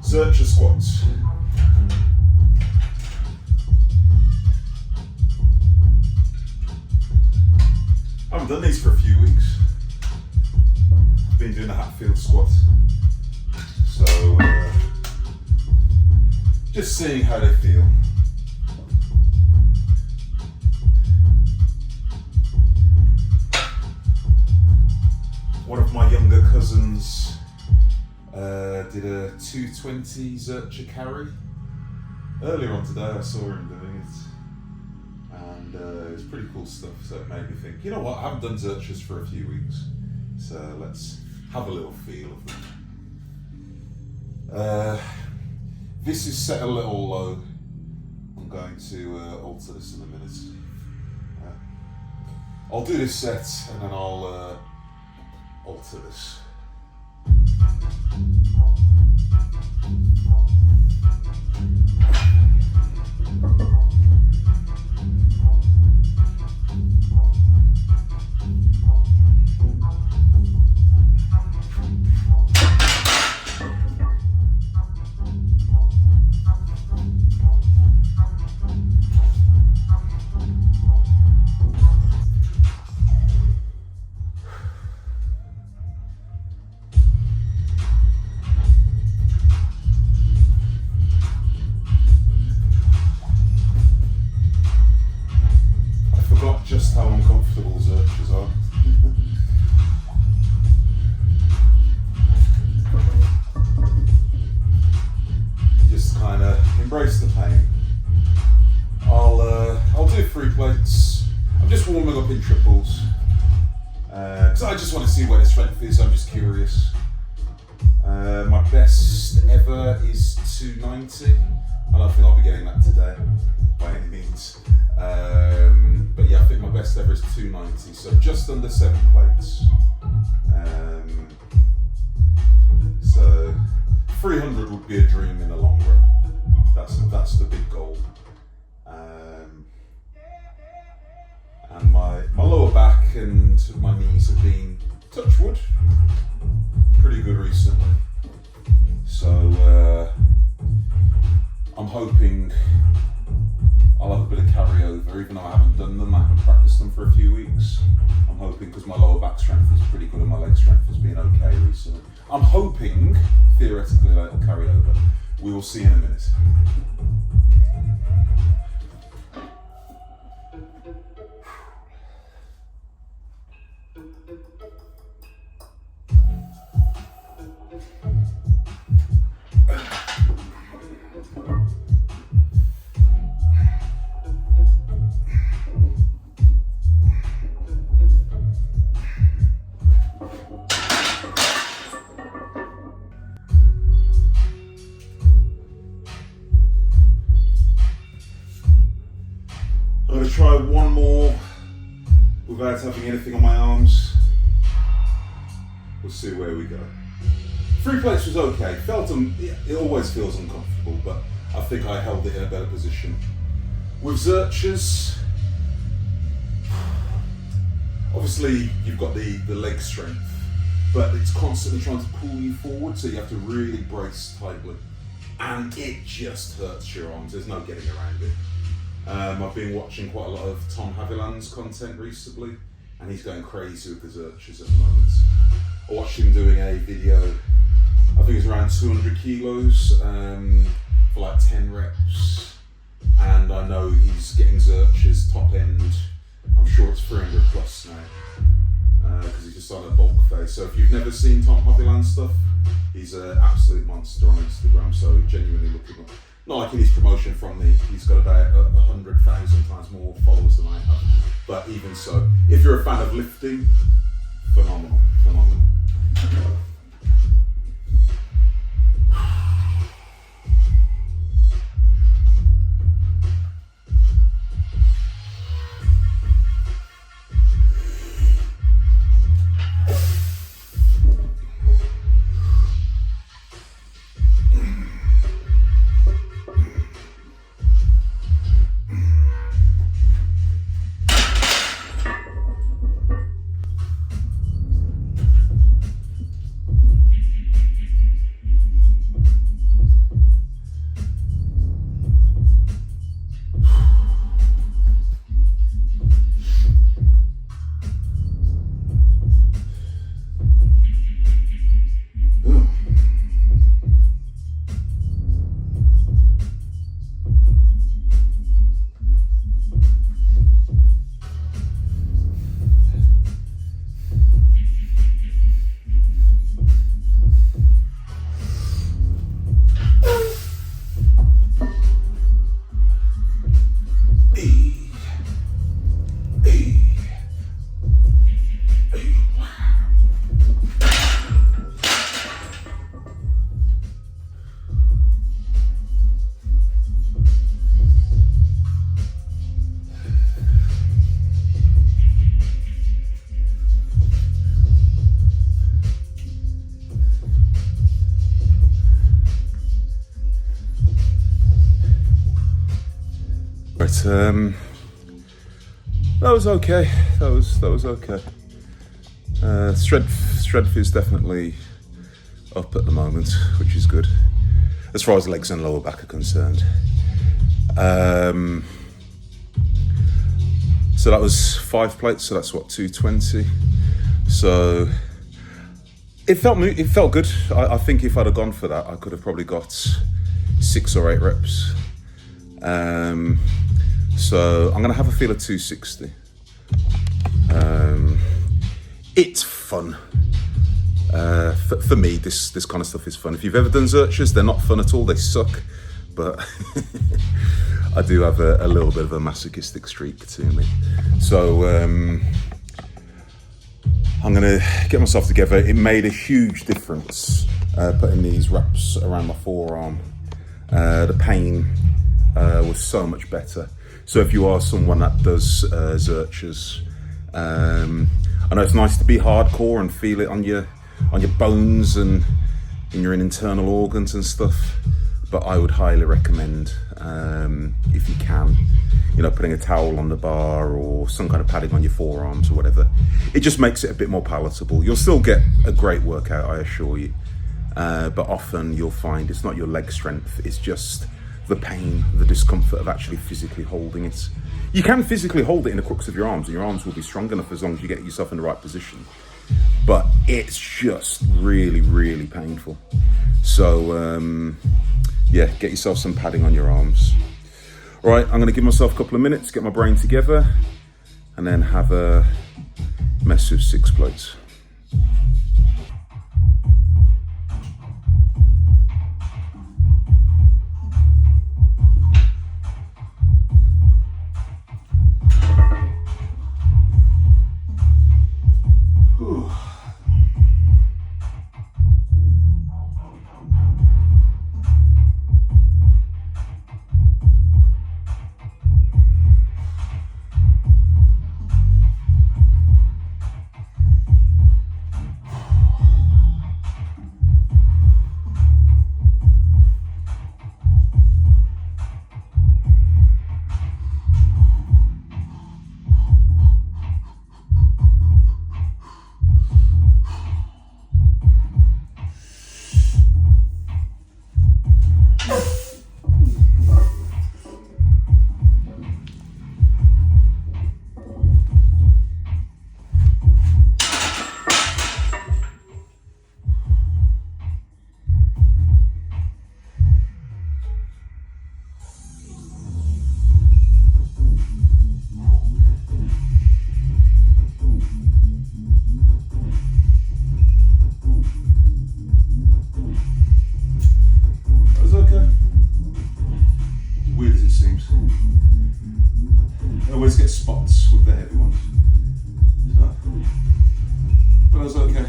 Zercher squats. I haven't done these for a few weeks. I've been doing a Hatfield squat. So, just seeing how they feel. One of my younger cousins did a 220 Zercher carry. Earlier on today I saw him doing it, and it was pretty cool stuff, so it made me think, you know what, I haven't done Zerchers for a few weeks, so let's have a little feel of them. This is set a little low. I'm going to alter this in a minute. I'll do this set and then I'll alter this. Just how uncomfortable Zerchers are. Just kind of embrace the pain. I'll do 3 plates. I'm just warming up in triples because I just want to see where the strength is. I'm just curious. My best ever is 290. I don't think I'll be getting that today by any means. But yeah, I think my best ever is 290, so just under 7 plates. So 300 would be a dream in the long run. That's the big goal. And my lower back and my knees have been, touch wood, pretty good recently. So I'm hoping I'll have a bit of carryover, even though I haven't done them, I haven't practiced them for a few weeks. I'm hoping, because my lower back strength is pretty good and my leg strength has been okay recently. I'm hoping, theoretically, that it'll carry over. We will see in a minute. I'm going to try one more without having anything on my arms. We'll see where we go. 3 plates was okay. It always feels uncomfortable, but I think I held it in a better position. With Zerchers, obviously you've got the leg strength, but it's constantly trying to pull you forward, so you have to really brace tightly. And it just hurts your arms, there's no getting around it. I've been watching quite a lot of Tom Haviland's content recently, and he's going crazy with the Zerchers at the moment. I watched him doing a video, I think it's around 200 kilos for like 10 reps, and I know he's getting Zerchers top end, I'm sure it's 300 plus now, because he's just on a bulk phase. So if you've never seen Tom Haviland's stuff, he's an absolute monster on Instagram, so genuinely look him up. Not like he needs promotion from me, he's got about 100,000 times more followers than I have. But even so, if you're a fan of lifting, phenomenal, phenomenal. But that was okay. That was okay. Strength is definitely up at the moment, which is good as far as legs and lower back are concerned. So that was 5 plates, so that's what, 220. So it felt good. I think if I'd have gone for that, I could have probably got 6 or 8 reps. So I'm gonna have a feel of 260. It's fun. For me, this kind of stuff is fun. If you've ever done Zerchers, they're not fun at all. They suck, but I do have a little bit of a masochistic streak to me. So I'm gonna get myself together. It made a huge difference putting these wraps around my forearm. The pain was so much better. So if you are someone that does Zerchers, I know it's nice to be hardcore and feel it on your bones and in your internal organs and stuff, but I would highly recommend, if you can, putting a towel on the bar or some kind of padding on your forearms or whatever. It just makes it a bit more palatable. You'll still get a great workout, I assure you, but often you'll find it's not your leg strength, it's just the pain, the discomfort of actually physically holding it. You can physically hold it in the crooks of your arms, and your arms will be strong enough as long as you get yourself in the right position. But it's just really, really painful. So yeah, get yourself some padding on your arms. All right, I'm gonna give myself a couple of minutes, get my brain together, and then have a mess with 6 plates. Spots with the heavy ones, so, but it was okay.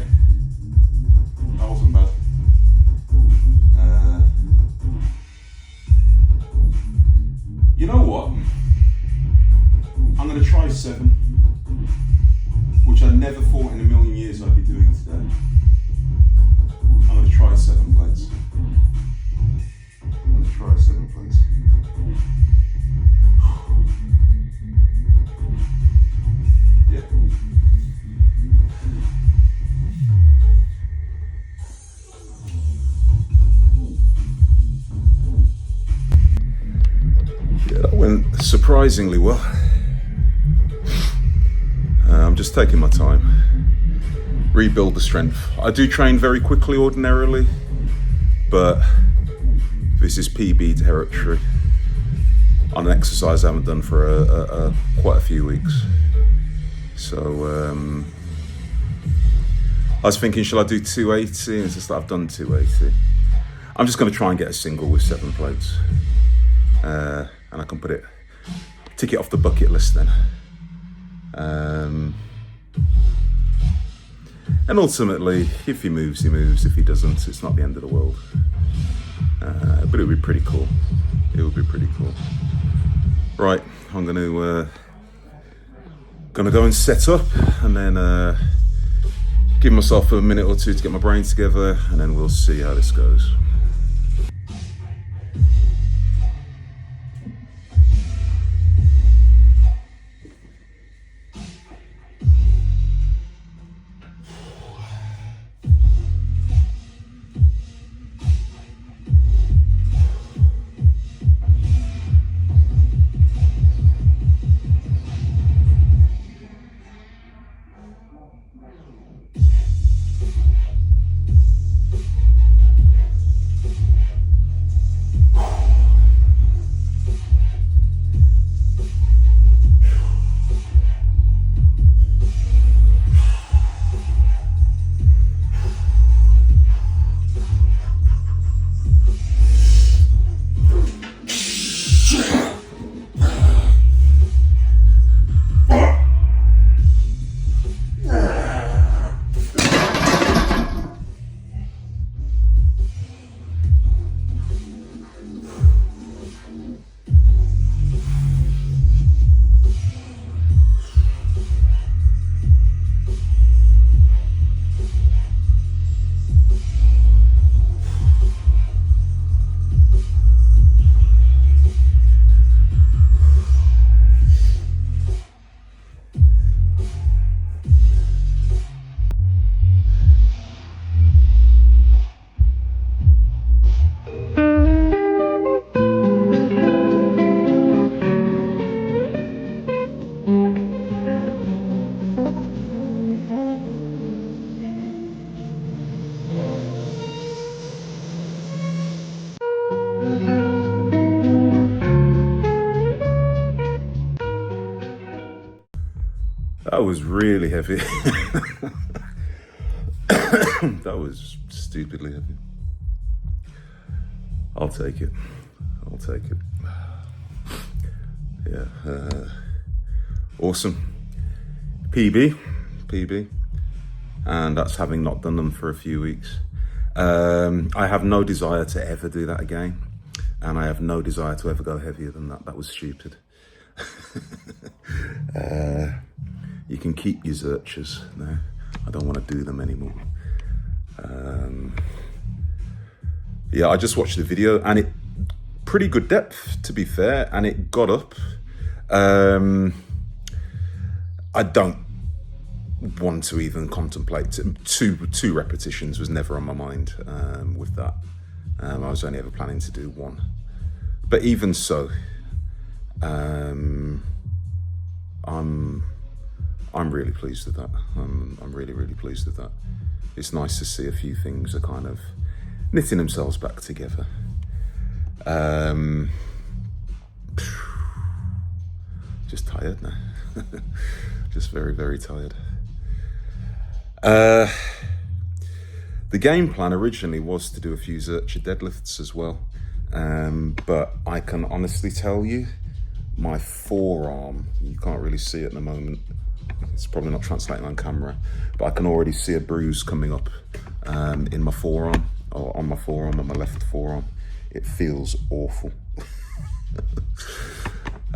That wasn't bad. You know what? I'm going to try 7, which I never thought in a million years I'd be doing today. I'm going to try 7 plates. I'm going to try 7 plates. Yeah. Yeah, that went surprisingly well. I'm just taking my time. Rebuild the strength. I do train very quickly ordinarily, but this is PB territory on an exercise I haven't done for quite a few weeks. So I was thinking, shall I do 280? It's just that I've done 280. I'm just going to try and get a single with 7 plates, and I can tick it off the bucket list then. And ultimately, if he moves, he moves. If he doesn't, it's not the end of the world. But it would be pretty cool. It would be pretty cool. Right, I'm gonna go and set up, and then give myself a minute or two to get my brain together, and then we'll see how this goes. That was really heavy. That was stupidly heavy. I'll take it. I'll take it. Yeah. Awesome. PB. And that's having not done them for a few weeks. I have no desire to ever do that again. And I have no desire to ever go heavier than that. That was stupid. You can keep your Zerchers now. I don't want to do them anymore. Yeah, I just watched the video and it pretty good depth, to be fair, and it got up. I don't want to even contemplate two repetitions was never on my mind with that. I was only ever planning to do one, but even so, I'm really pleased with that. I'm really pleased with that. It's nice to see a few things are kind of knitting themselves back together. Just tired now. Just very tired. The game plan originally was to do a few Zercher deadlifts as well, but I can honestly tell you, my forearm, you can't really see it at the moment, it's probably not translating on camera, but I can already see a bruise coming up in my forearm, or on my forearm, on my left forearm. It feels awful.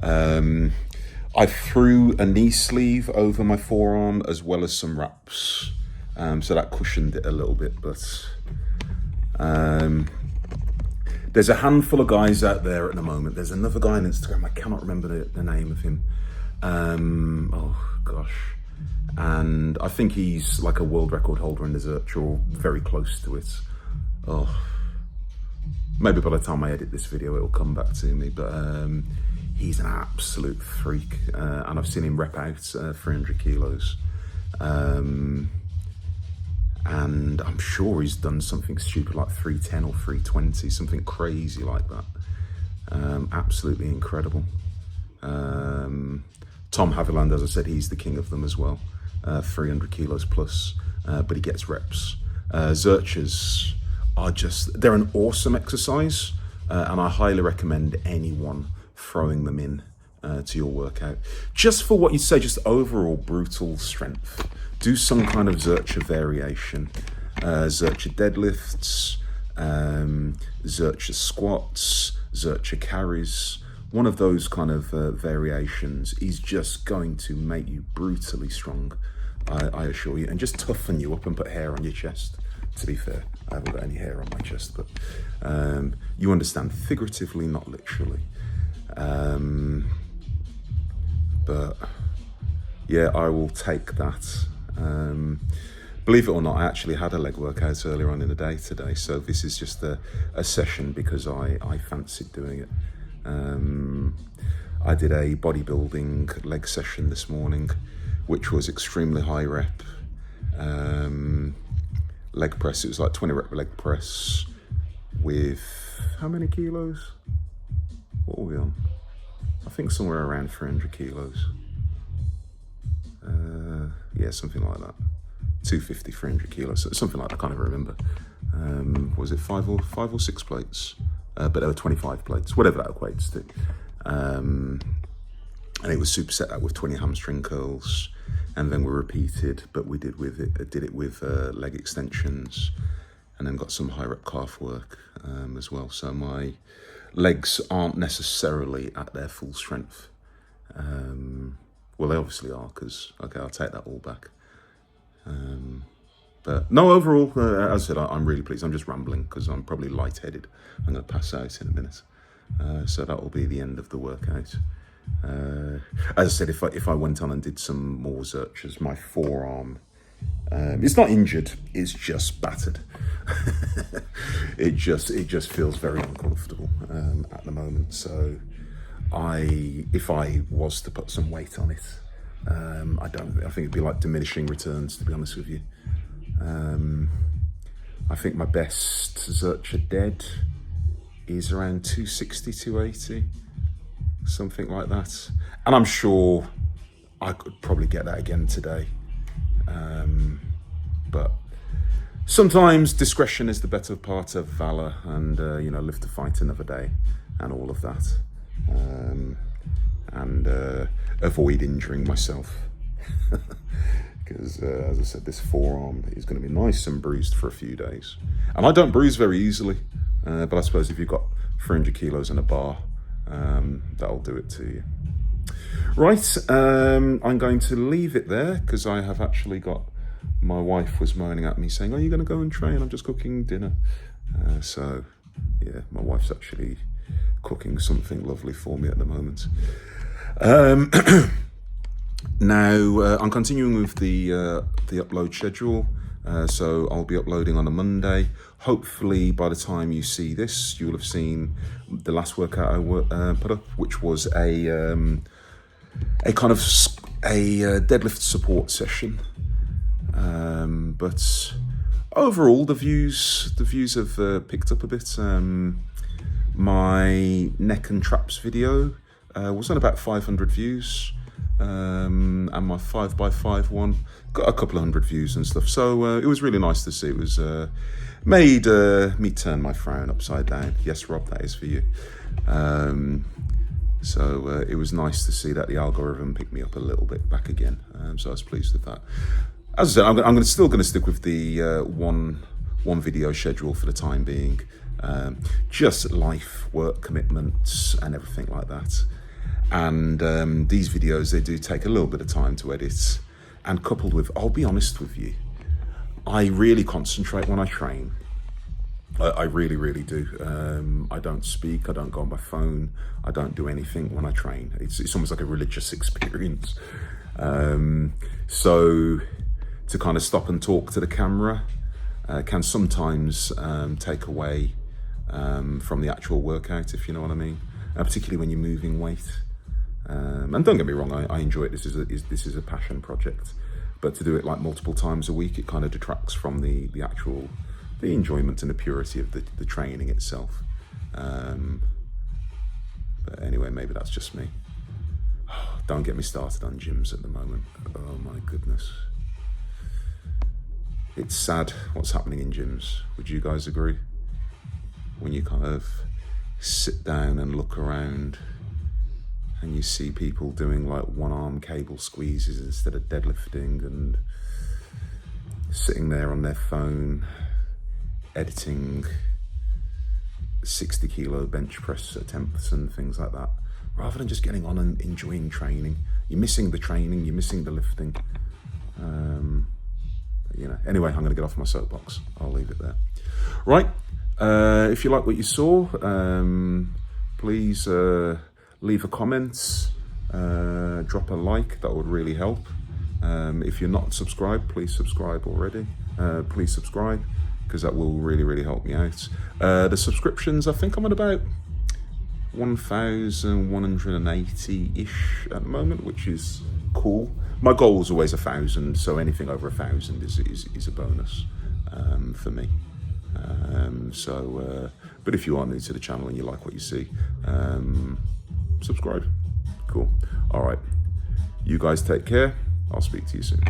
I threw a knee sleeve over my forearm as well as some wraps, so that cushioned it a little bit, but there's a handful of guys out there at the moment. There's another guy on Instagram, I cannot remember the name of him. Oh gosh. And I think he's like a world record holder in the Zercher, or very close to it. Oh, maybe by the time I edit this video, it'll come back to me, but he's an absolute freak. And I've seen him rep out 300 kilos. And I'm sure he's done something stupid like 310 or 320, something crazy like that. Absolutely incredible. Tom Haviland, as I said, he's the king of them as well. 300 kilos plus, but he gets reps. Zerchers are they're an awesome exercise, and I highly recommend anyone throwing them in to your workout. Just for what you say, just overall brutal strength. Do some kind of Zercher variation. Zercher deadlifts, Zercher squats, Zercher carries. One of those kind of variations is just going to make you brutally strong, I assure you, and just toughen you up and put hair on your chest. To be fair, I haven't got any hair on my chest, but you understand, figuratively, not literally. But yeah, I will take that. Believe it or not, I actually had a leg workout earlier on in the day today, so this is just a session because I fancied doing it. I did a bodybuilding leg session this morning, which was extremely high rep. Leg press, it was like 20 rep leg press with how many kilos? What were we on? I think somewhere around 300 kilos. Yeah, something like that. 250, 300 kilos, something like that, I can't even remember. Was it five or six plates? But there were 25 plates, whatever that equates to. And it was superset that with 20 hamstring curls, and then we repeated, but we did it with leg extensions, and then got some high rep calf work as well. So my legs aren't necessarily at their full strength. Well, they obviously are, because, okay, I'll take that all back. But no, overall, as I said, I'm really pleased. I'm just rambling because I'm probably lightheaded. I'm going to pass out in a minute. So that will be the end of the workout. As I said, if I went on and did some more Zerchers, my forearm, it's not injured, it's just battered. It just feels very uncomfortable at the moment. So if I was to put some weight on it, I think it'd be like diminishing returns, to be honest with you. I think my best Zercher dead is around 260, 280, something like that. And I'm sure I could probably get that again today. But sometimes discretion is the better part of valor, and live to fight another day and all of that. And avoid injuring myself. Because, as I said, this forearm is going to be nice and bruised for a few days. And I don't bruise very easily, but I suppose if you've got 300 kilos in a bar, that'll do it to you. Right, I'm going to leave it there because I have actually got, my wife was moaning at me saying, "Are you going to go and train? I'm just cooking dinner." So, yeah, my wife's actually cooking something lovely for me at the moment. Now, I'm continuing with the upload schedule. So I'll be uploading on a Monday. Hopefully, by the time you see this, you'll have seen the last workout I put up, which was a kind of a deadlift support session. But overall, the views have picked up a bit. My neck and traps video was on about 500 views. And my 5x5 one got a couple of hundred views and stuff, so it was really nice to see. It was made me turn my frown upside down. Yes, Rob, that is for you. So it was nice to see that the algorithm picked me up a little bit back again, so I was pleased with that. As I said, I'm still going to stick with the one video schedule for the time being. Just life, work commitments and everything like that. And these videos, they do take a little bit of time to edit, and coupled with, I'll be honest with you, I really concentrate when I train. I really, really do. I don't speak, I don't go on my phone, I don't do anything when I train. It's almost like a religious experience. So to kind of stop and talk to the camera can sometimes take away from the actual workout, if you know what I mean, particularly when you're moving weight. And don't get me wrong, I enjoy it. This is a passion project, but to do it like multiple times a week, it kind of detracts from the enjoyment and the purity of the training itself. But anyway, maybe that's just me. Don't get me started on gyms at the moment. Oh my goodness, it's sad what's happening in gyms. Would you guys agree? When you kind of sit down and look around, and you see people doing like one-arm cable squeezes instead of deadlifting, and sitting there on their phone editing 60 kilo bench press attempts and things like that, rather than just getting on and enjoying training. You're missing the training, you're missing the lifting. Anyway, I'm going to get off my soapbox. I'll leave it there. Right, if you like what you saw, please leave a comment, drop a like, that would really help. If you're not subscribed, please subscribe already. Please subscribe, because that will really, really help me out. The subscriptions, I think I'm at about 1,180-ish at the moment, which is cool. My goal is always 1,000, so anything over 1,000 is a bonus for me. But if you are new to the channel and you like what you see, subscribe. Cool. All right. You guys take care. I'll speak to you soon.